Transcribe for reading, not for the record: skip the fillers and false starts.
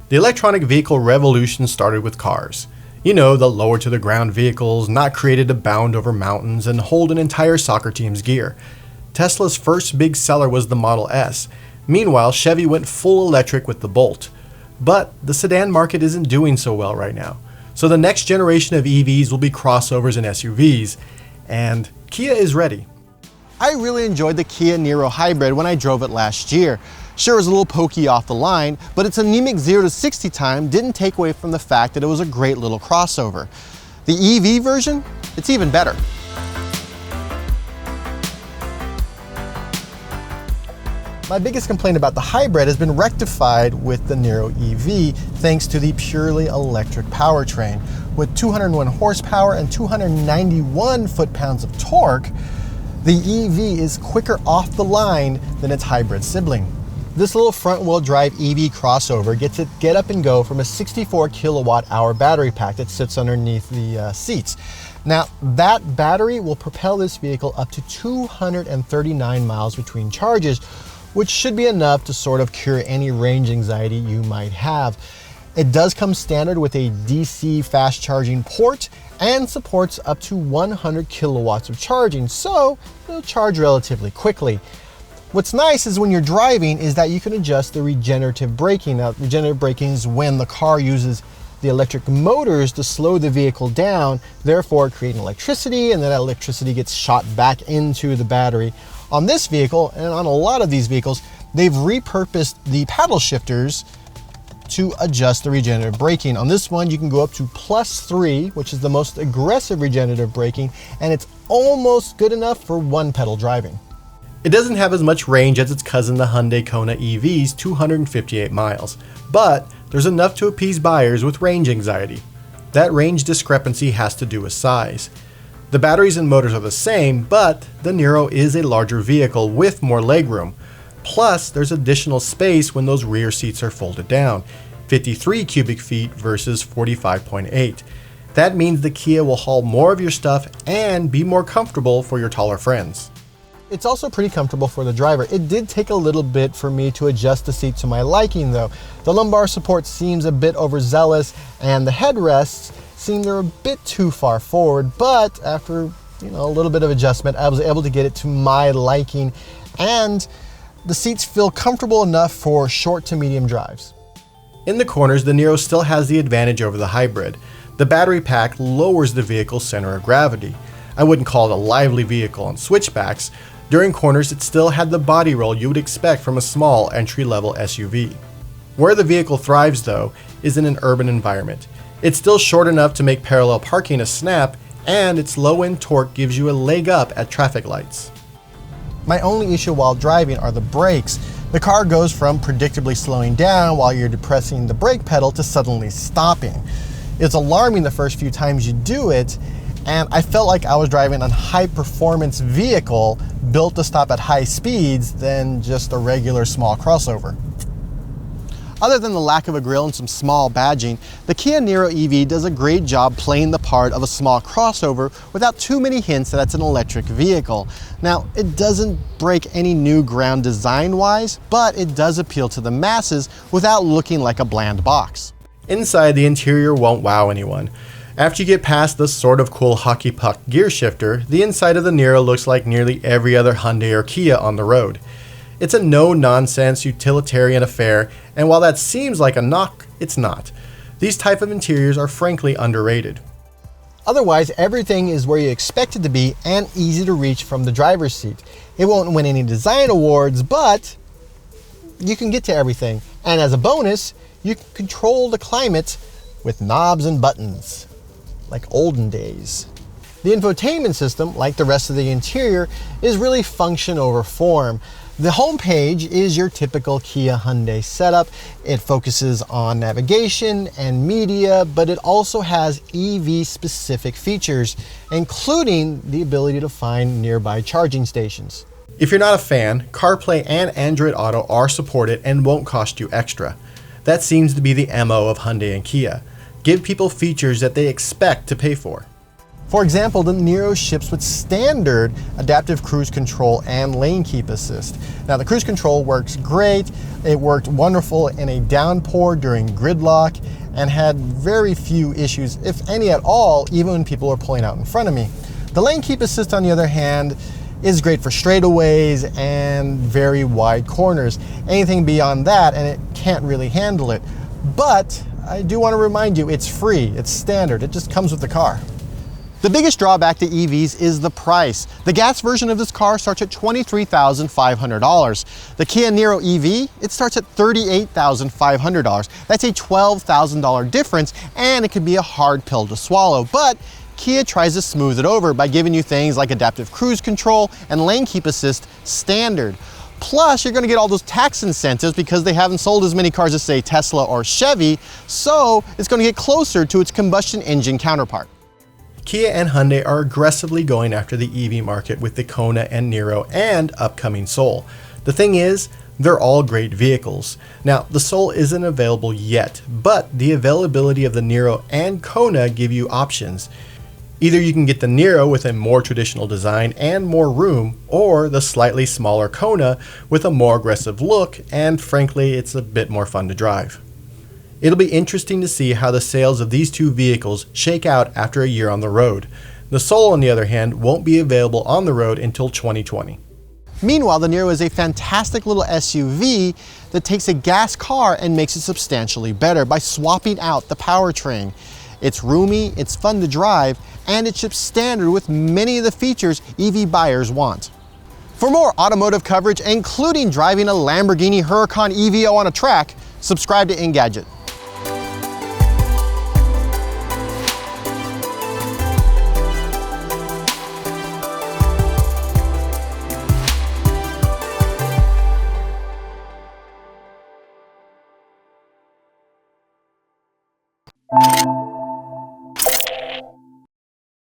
The electronic vehicle revolution started with cars. You know, the lower to the ground vehicles not created to bound over mountains and hold an entire soccer team's gear. Tesla's first big seller was the Model S. Meanwhile, Chevy went full electric with the Bolt. But the sedan market isn't doing so well right now. So the next generation of EVs will be crossovers and SUVs, and Kia is ready. I really enjoyed the Kia Niro hybrid when I drove it last year. Sure, it was a little pokey off the line, but its anemic 0 to 60 time didn't take away from the fact that it was a great little crossover. The EV version, it's even better. My biggest complaint about the hybrid has been rectified with the Niro EV thanks to the purely electric powertrain. With 201 horsepower and 291 foot-pounds of torque, the EV is quicker off the line than its hybrid sibling. This little front-wheel drive EV crossover gets it get up and go from a 64 kilowatt-hour battery pack that sits underneath the seats. Now, that battery will propel this vehicle up to 239 miles between charges, which should be enough to sort of cure any range anxiety you might have. It does come standard with a DC fast charging port and supports up to 100 kilowatts of charging, so it'll charge relatively quickly. What's nice is when you're driving is that you can adjust the regenerative braking. Now, regenerative braking is when the car uses the electric motors to slow the vehicle down, therefore creating electricity, and then that electricity gets shot back into the battery. On this vehicle, and on a lot of these vehicles, they've repurposed the paddle shifters to adjust the regenerative braking. On this one, you can go up to +3, which is the most aggressive regenerative braking, and it's almost good enough for one pedal driving. It doesn't have as much range as its cousin, the Hyundai Kona EV's 258 miles, but there's enough to appease buyers with range anxiety. That range discrepancy has to do with size. The batteries and motors are the same, but the Niro is a larger vehicle with more legroom. Plus, there's additional space when those rear seats are folded down, 53 cubic feet versus 45.8. That means the Kia will haul more of your stuff and be more comfortable for your taller friends. It's also pretty comfortable for the driver. It did take a little bit for me to adjust the seat to my liking though. The lumbar support seems a bit overzealous and the headrests seem they're a bit too far forward, but after a little bit of adjustment, I was able to get it to my liking, and the seats feel comfortable enough for short to medium drives. In the corners, the Niro still has the advantage over the hybrid. The battery pack lowers the vehicle's center of gravity. I wouldn't call it a lively vehicle on switchbacks. During corners, it still had the body roll you would expect from a small entry-level SUV. Where the vehicle thrives, though, is in an urban environment. It's still short enough to make parallel parking a snap, and its low-end torque gives you a leg up at traffic lights. My only issue while driving are the brakes. The car goes from predictably slowing down while you're depressing the brake pedal to suddenly stopping. It's alarming the first few times you do it, and I felt like I was driving a high-performance vehicle built to stop at high speeds than just a regular small crossover. Other than the lack of a grille and some small badging, the Kia Niro EV does a great job playing the part of a small crossover without too many hints that it's an electric vehicle. Now, it doesn't break any new ground design-wise, but it does appeal to the masses without looking like a bland box. Inside, the interior won't wow anyone. After you get past the sort of cool hockey puck gear shifter, the inside of the Niro looks like nearly every other Hyundai or Kia on the road. It's a no-nonsense utilitarian affair, and while that seems like a knock, it's not. These type of interiors are frankly underrated. Otherwise, everything is where you expect it to be and easy to reach from the driver's seat. It won't win any design awards, but you can get to everything. And as a bonus, you can control the climate with knobs and buttons, like olden days. The infotainment system, like the rest of the interior, is really function over form. The homepage is your typical Kia Hyundai setup. It focuses on navigation and media, but it also has EV-specific features, including the ability to find nearby charging stations. If you're not a fan, CarPlay and Android Auto are supported and won't cost you extra. That seems to be the MO of Hyundai and Kia. Give people features that they expect to pay for. For example, the Niro ships with standard adaptive cruise control and lane keep assist. Now the cruise control works great. It worked wonderful in a downpour during gridlock and had very few issues, if any at all, even when people were pulling out in front of me. The lane keep assist, on the other hand, is great for straightaways and very wide corners. Anything beyond that, and it can't really handle it. But I do want to remind you, it's free, it's standard, it just comes with the car. The biggest drawback to EVs is the price. The gas version of this car starts at $23,500. The Kia Niro EV, it starts at $38,500. That's a $12,000 difference, and it can be a hard pill to swallow. But Kia tries to smooth it over by giving you things like adaptive cruise control and lane keep assist standard. Plus, you're gonna get all those tax incentives because they haven't sold as many cars as, say, Tesla or Chevy, so it's gonna get closer to its combustion engine counterpart. Kia and Hyundai are aggressively going after the EV market with the Kona and Niro and upcoming Soul. The thing is, they're all great vehicles. Now, the Soul isn't available yet, but the availability of the Niro and Kona give you options. Either you can get the Niro with a more traditional design and more room, or the slightly smaller Kona with a more aggressive look, and frankly, it's a bit more fun to drive. It'll be interesting to see how the sales of these two vehicles shake out after a year on the road. The Soul, on the other hand, won't be available on the road until 2020. Meanwhile, the Niro is a fantastic little SUV that takes a gas car and makes it substantially better by swapping out the powertrain. It's roomy, it's fun to drive, and it ships standard with many of the features EV buyers want. For more automotive coverage, including driving a Lamborghini Huracan EVO on a track, subscribe to Engadget.